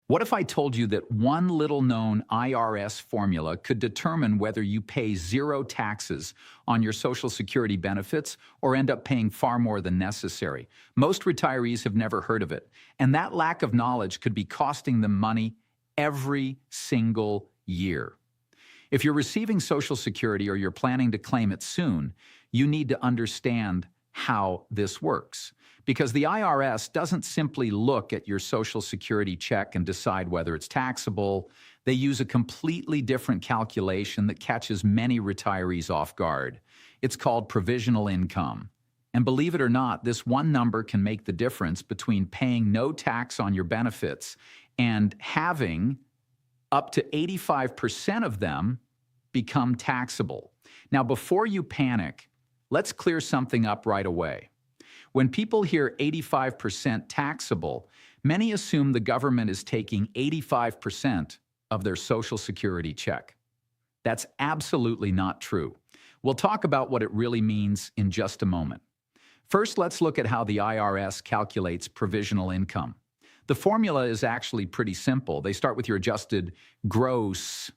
What if I told you that one little known IRS formula could determine whether you pay zero taxes on your Social Security benefits or end up paying far more than necessary? Most retirees have never heard of it, and that lack of knowledge could be costing them money every single year. If you're receiving Social Security or you're planning to claim it soon, you need to understand how this works. Because the IRS doesn't simply look at your Social Security check and decide whether it's taxable. They use a completely different calculation that catches many retirees off guard. It's called provisional income. And believe it or not, this one number can make the difference between paying no tax on your benefits and having up to 85% of them become taxable. Now, before you panic, let's clear something up right away. When people hear 85% taxable, many assume the government is taking 85% of their Social Security check. That's absolutely not true. We'll talk about what it really means in just a moment. First, let's look at how the IRS calculates provisional income. The formula is actually pretty simple. They start with your adjusted gross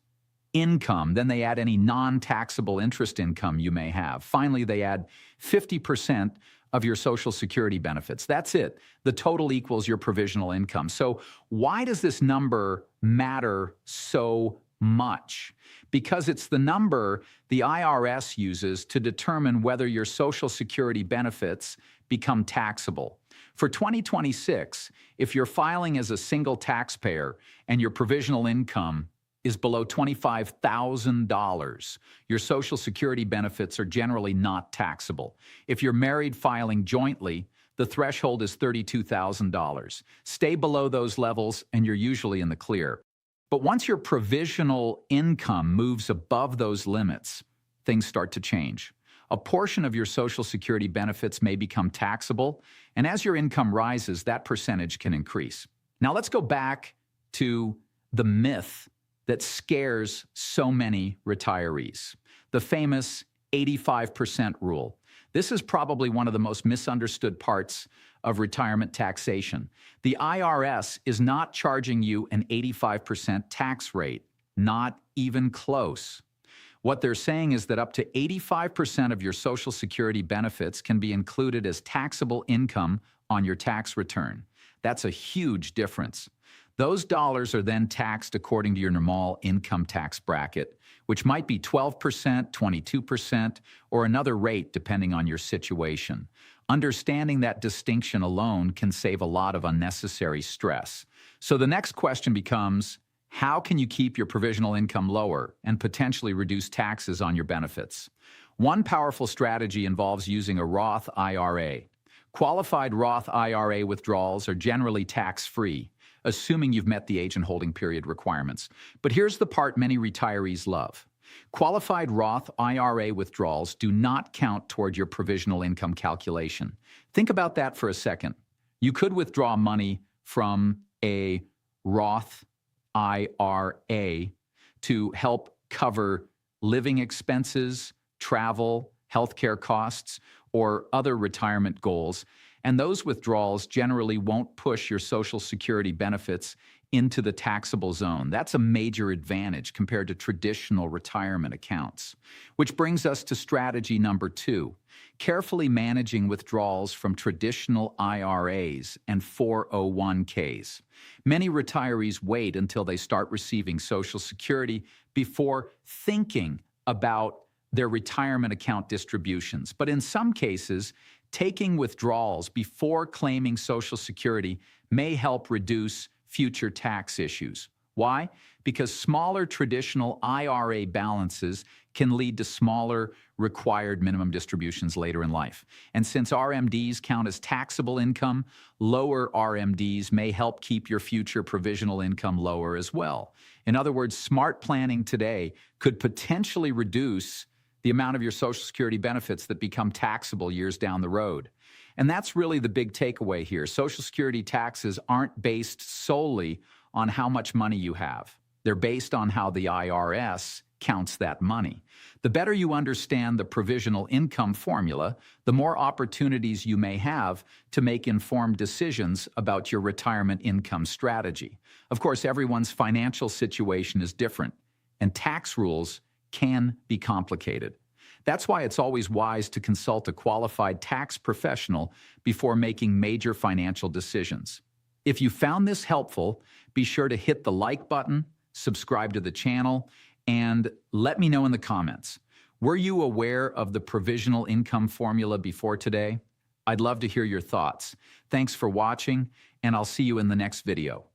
income, then they add any non-taxable interest income you may have. Finally, they add 50% of your Social Security benefits. That's it. The total equals your provisional income. So why does this number matter so much? Because it's the number the IRS uses to determine whether your Social Security benefits become taxable. For 2026, if you're filing as a single taxpayer and your provisional income is below $25,000, your Social Security benefits are generally not taxable. If you're married filing jointly, the threshold is $32,000. Stay below those levels and you're usually in the clear. But once your provisional income moves above those limits, things start to change. A portion of your Social Security benefits may become taxable, and as your income rises, that percentage can increase. Now let's go back to the myth that scares so many retirees, the famous 85% rule. This is probably one of the most misunderstood parts of retirement taxation. The IRS is not charging you an 85% tax rate, not even close. What they're saying is that up to 85% of your Social Security benefits can be included as taxable income on your tax return. That's a huge difference. Those dollars are then taxed according to your normal income tax bracket, which might be 12%, 22%, or another rate depending on your situation. Understanding that distinction alone can save a lot of unnecessary stress. So the next question becomes, how can you keep your provisional income lower and potentially reduce taxes on your benefits? One powerful strategy involves using a Roth IRA. Qualified Roth IRA withdrawals are generally tax-free, assuming you've met the age and holding period requirements. But here's the part many retirees love. Qualified Roth IRA withdrawals do not count toward your provisional income calculation. Think about that for a second. You could withdraw money from a Roth IRA to help cover living expenses, travel, healthcare costs, or other retirement goals. And those withdrawals generally won't push your Social Security benefits into the taxable zone. That's a major advantage compared to traditional retirement accounts. Which brings us to strategy number 2, carefully managing withdrawals from traditional IRAs and 401ks. Many retirees wait until they start receiving Social Security before thinking about their retirement account distributions. But in some cases, taking withdrawals before claiming Social Security may help reduce future tax issues. Why? Because smaller traditional IRA balances can lead to smaller required minimum distributions later in life. And since RMDs count as taxable income, lower RMDs may help keep your future provisional income lower as well. In other words, smart planning today could potentially reduce the amount of your Social Security benefits that become taxable years down the road. And that's really the big takeaway here. Social Security taxes aren't based solely on how much money you have. They're based on how the IRS counts that money. The better you understand the provisional income formula, the more opportunities you may have to make informed decisions about your retirement income strategy. Of course, everyone's financial situation is different, and tax rules can be complicated. That's why it's always wise to consult a qualified tax professional before making major financial decisions. If you found this helpful, be sure to hit the like button, subscribe to the channel, and let me know in the comments. Were you aware of the provisional income formula before today? I'd love to hear your thoughts. Thanks for watching, and I'll see you in the next video.